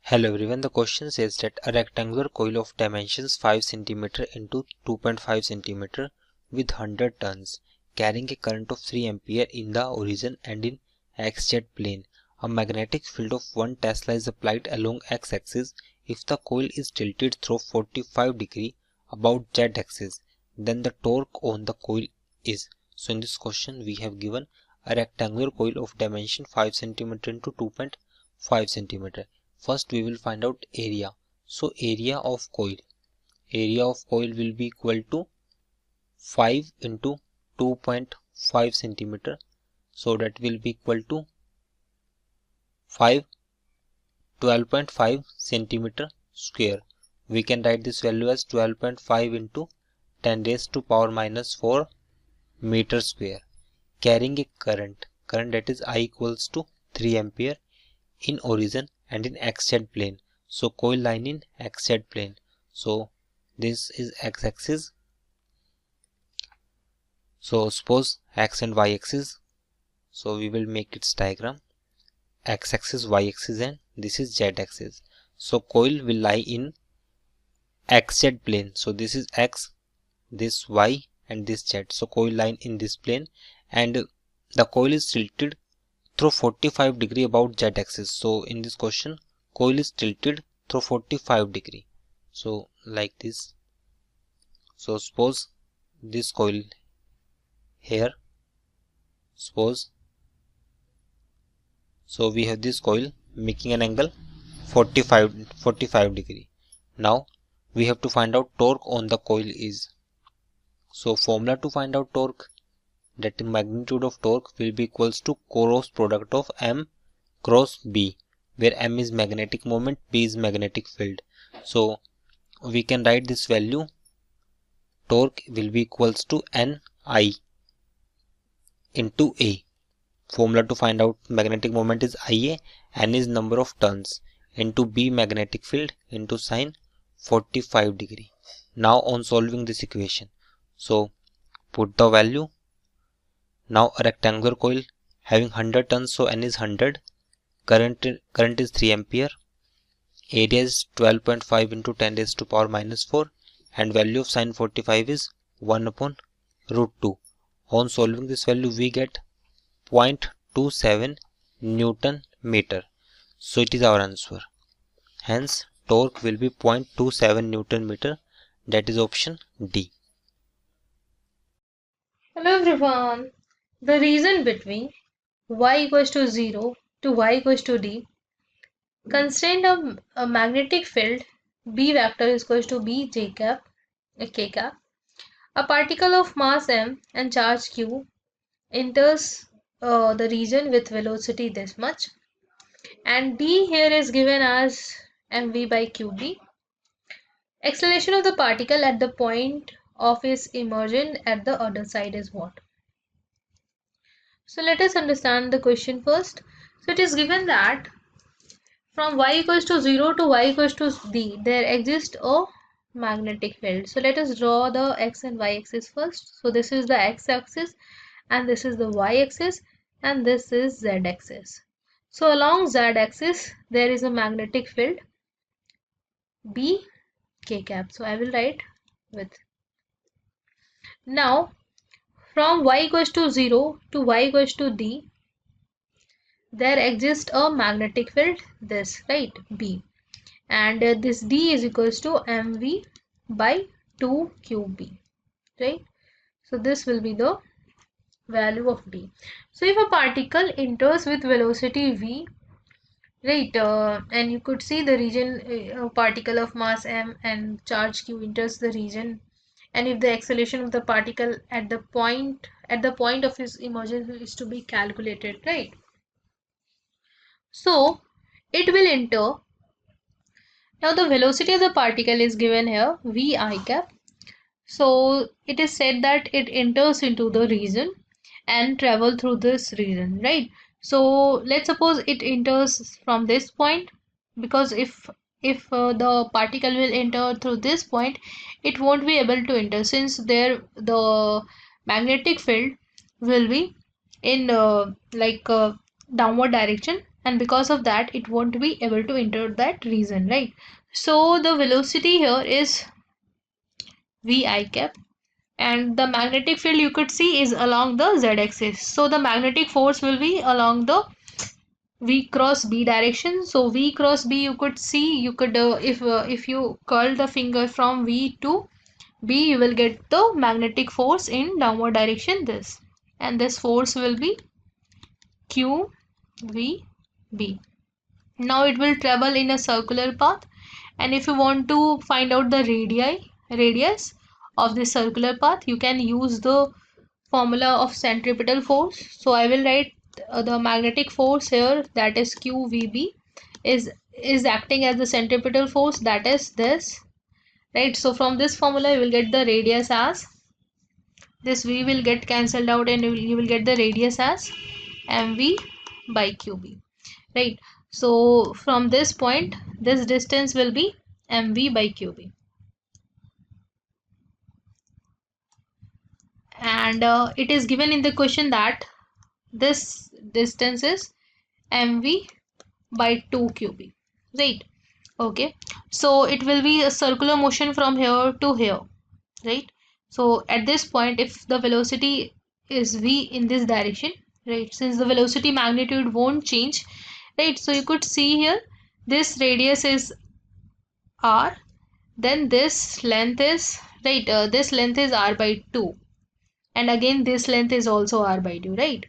Hello everyone, the question says that a rectangular coil of dimensions 5 cm into 2.5 cm with 100 turns carrying a current of 3 ampere in the origin and in xz plane. A magnetic field of 1 Tesla is applied along x-axis if the coil is tilted through 45 degree about z-axis. Then the torque on the coil is. So in this question we have given a rectangular coil of dimension 5 cm into 2.5 cm. First we will find out area. So area of coil will be equal to 5 into 2.5 centimeter. So that will be equal to 12.5 centimeter square. We can write this value as 12.5 into 10 raised to power minus 4 meter square. Carrying a current that is I equals to 3 ampere in origin and in xz plane. So coil line in xz plane. So this is x-axis. So suppose x and y-axis. So we will make its diagram. X-axis, y-axis, and this is z-axis. So coil will lie in xz plane. So this is x, this y, and this z. So coil line in this plane, and the coil is tilted through 45 degree about z-axis. So in this question coil is tilted through 45 degree. So like this. So suppose this coil here, suppose, so we have this coil making an angle 45 degree. Now we have to find out torque on the coil is. So formula to find out torque, that the magnitude of torque will be equals to cross product of M cross B, where M is magnetic moment, B is magnetic field. So we can write this value, torque will be equals to Ni into A. Formula to find out magnetic moment is Ia, N is number of turns, into B magnetic field into sine 45 degree. Now on solving this equation, so put the value. Now a rectangular coil having 100 turns, so N is 100, current is 3 ampere, area is 12.5 into 10 raised to power minus 4, and value of sine 45 is 1 upon root 2. On solving this value we get 0.27 Newton meter. So it is our answer. Hence torque will be 0.27 Newton meter. That is option D. Hello everyone. The reason between y equals to 0 to y equals to d, constraint of a magnetic field B vector is equals to B j cap, k cap. A particle of mass m and charge q enters the region with velocity this much, and d here is given as mv by qd. Acceleration of the particle at the point of its immersion at the other side is what? So let us understand the question first. So it is given that from y equals to 0 to y equals to d, there exists a magnetic field. So let us draw the x and y axis first. So this is the x axis and this is the y axis and this is z axis. So along z axis there is a magnetic field B k cap. So I will write with. Now from y equals to 0 to y equals to d, there exists a magnetic field, this, right, B, and this D is equals to mv by 2qb, right? So this will be the value of D. So if a particle enters with velocity v, right, and you could see the region, a particle of mass m and charge q enters the region, and if the acceleration of the particle at the point of its immersion is to be calculated, right? So it will enter. Now the velocity of the particle is given here, v I cap. So it is said that it enters into the region and travel through this region, right? So let's suppose it enters from this point, because if the particle will enter through this point, it won't be able to enter, since there the magnetic field will be in downward direction, and because of that it won't be able to enter that region, right? So the velocity here is vi cap, and the magnetic field you could see is along the z-axis. So the magnetic force will be along the v cross b direction. So v cross b, you could see, you could if you curl the finger from v to b, you will get the magnetic force in downward direction, this, and this force will be q v b. Now it will travel in a circular path, and if you want to find out the radius of this circular path, you can use the formula of centripetal force. So I will write the magnetic force here, that is qvb, is acting as the centripetal force, that is this, right? So from this formula you will get the radius as, this v will get cancelled out, and you will get the radius as mv by qb, right? So from this point this distance will be mv by qb, and it is given in the question that this distance is mv by 2 qb, right? Okay, so it will be a circular motion from here to here, right? So at this point, if the velocity is v in this direction, right, since the velocity magnitude won't change, right, so you could see here this radius is r, then this length is, right, this length is r by 2, and again this length is also r by 2, right?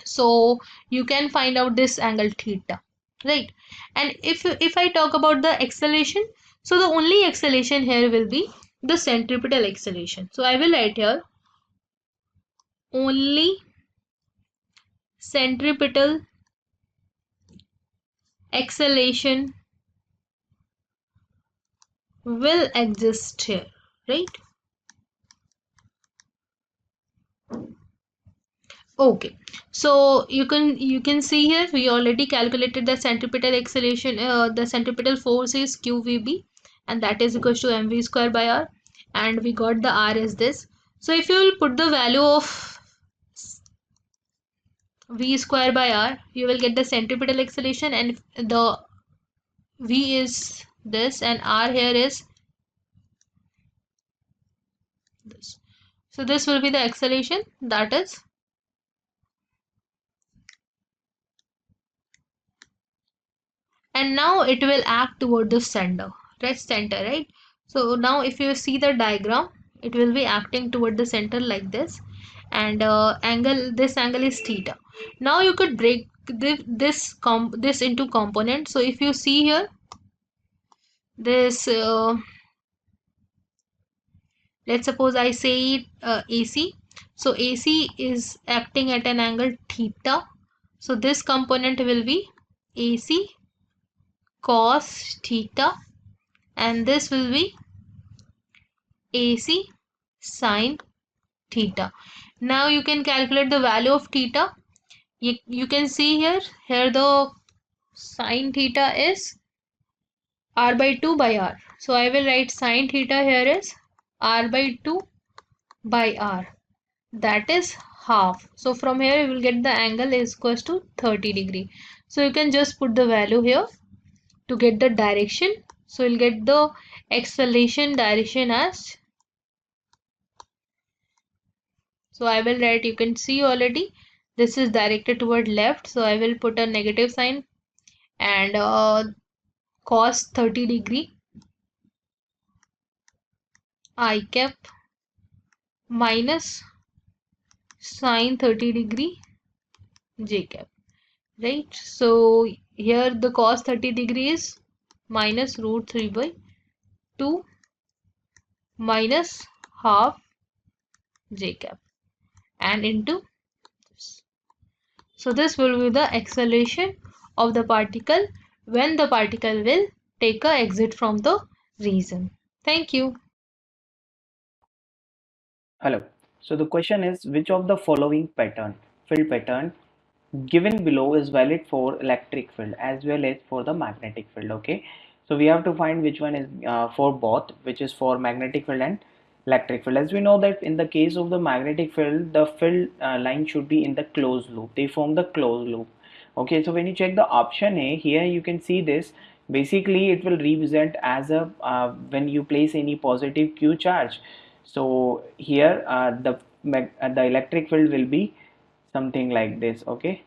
So you can find out this angle theta, right? And if I talk about the acceleration, so the only acceleration here will be the centripetal acceleration. So I will write here only centripetal acceleration will exist here, right? Okay, so you can see here we already calculated the centripetal acceleration. The centripetal force is qvb, and that is equals to mv square by r, and we got the r is this. So if you will put the value of v square by r, you will get the centripetal acceleration, and the v is this and r here is this. So this will be the acceleration, that is, and now it will act toward the center, right? So now if you see the diagram, it will be acting toward the center like this, and this angle is theta. Now you could break this into components. So if you see here this, let's suppose I say AC. So AC is acting at an angle theta, so this component will be AC cos theta, and this will be AC sin theta. Now you can calculate the value of theta. You can see here the sin theta is r by 2 by r. So I will write sin theta here is r by 2 by r, that is half. So from here you will get the angle is equals to 30 degree. So you can just put the value here to get the direction. So you'll get the acceleration direction as, so I will write, you can see already this is directed toward left, so I will put a negative sign, and cos 30 degree I cap minus sin 30 degree j cap, right? So here the cos 30 degree is minus root 3 by 2 minus half j cap, and into this. So this will be the acceleration of the particle when the particle will take a exit from the region. Thank you. Hello. So the question is, which of the following field pattern given below is valid for electric field as well as for the magnetic field? Okay. So we have to find which one is for both, which is for magnetic field and electric field. As we know that in the case of the magnetic field, the field line should be in the closed loop. They form the closed loop. Okay, so when you check the option A, here you can see this. Basically, it will represent as a when you place any positive Q charge. So here the electric field will be something like this. Okay,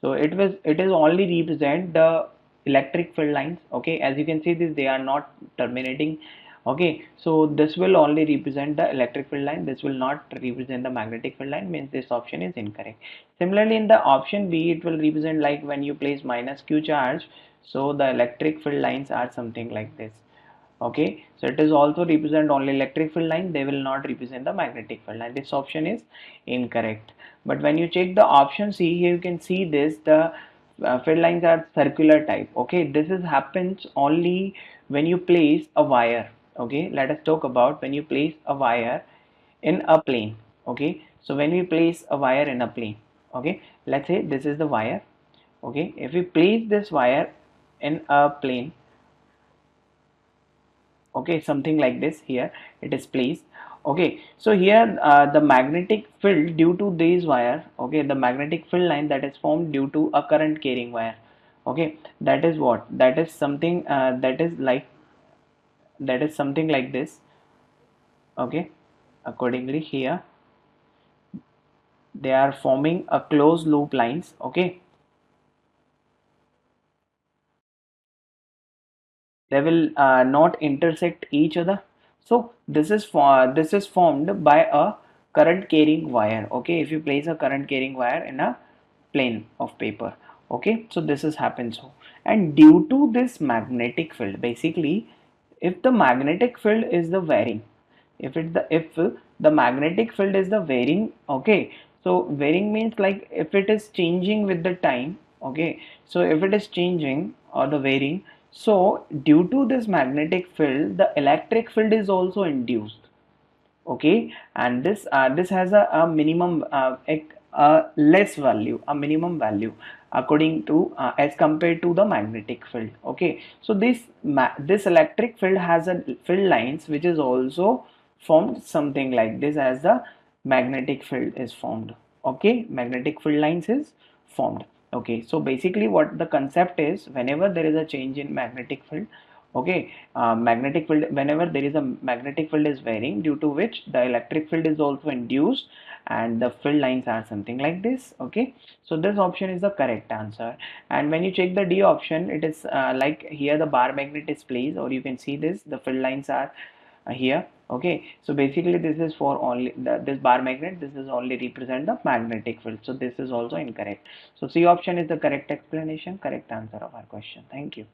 so it is only represent the electric field lines. Okay, as you can see this, they are not terminating. Okay, so this will only represent the electric field line, this will not represent the magnetic field line, means this option is incorrect. Similarly, in the option B, it will represent like when you place minus Q charge, so the electric field lines are something like this. Okay, so it is also represent only electric field line, they will not represent the magnetic field line. This option is incorrect. But when you check the option C, here you can see this, the field lines are circular type. Okay, this is happens only when you place a wire. Okay, let us talk about when you place a wire in a plane. Okay, so when we place a wire in a plane, okay, let's say this is the wire. Okay, if we place this wire in a plane, okay, something like this, here it is placed. Okay, so here the magnetic field due to this wire, okay, the magnetic field line that is formed due to a current carrying wire. Okay, that is what, that is something that is something like this. Okay, accordingly here they are forming a closed loop lines. Okay, they will not intersect each other. So this is formed by a current carrying wire. Okay, if you place a current carrying wire in a plane of paper, okay, so this is happens. So, and due to this magnetic field, basically if the magnetic field is the varying, if the magnetic field is the varying, okay, so varying means like if it is changing with the time. Okay, so if it is changing or the varying, so due to this magnetic field the electric field is also induced. Okay, and this has a minimum less value, a minimum value according to as compared to the magnetic field. Okay, so this electric field has a field lines which is also formed something like this as the magnetic field is formed. Okay, magnetic field lines is formed. Okay, so basically what the concept is, whenever there is a change in magnetic field, okay, magnetic field, whenever there is a magnetic field is varying, due to which the electric field is also induced and the field lines are something like this. Okay, so this option is the correct answer. And when you check the D option, it is like here the bar magnet is placed, or you can see this, the field lines are here. Okay, so basically this is for only this bar magnet, this is only represent the magnetic field, so this is also incorrect. So C option is the correct explanation, correct answer of our question. Thank you.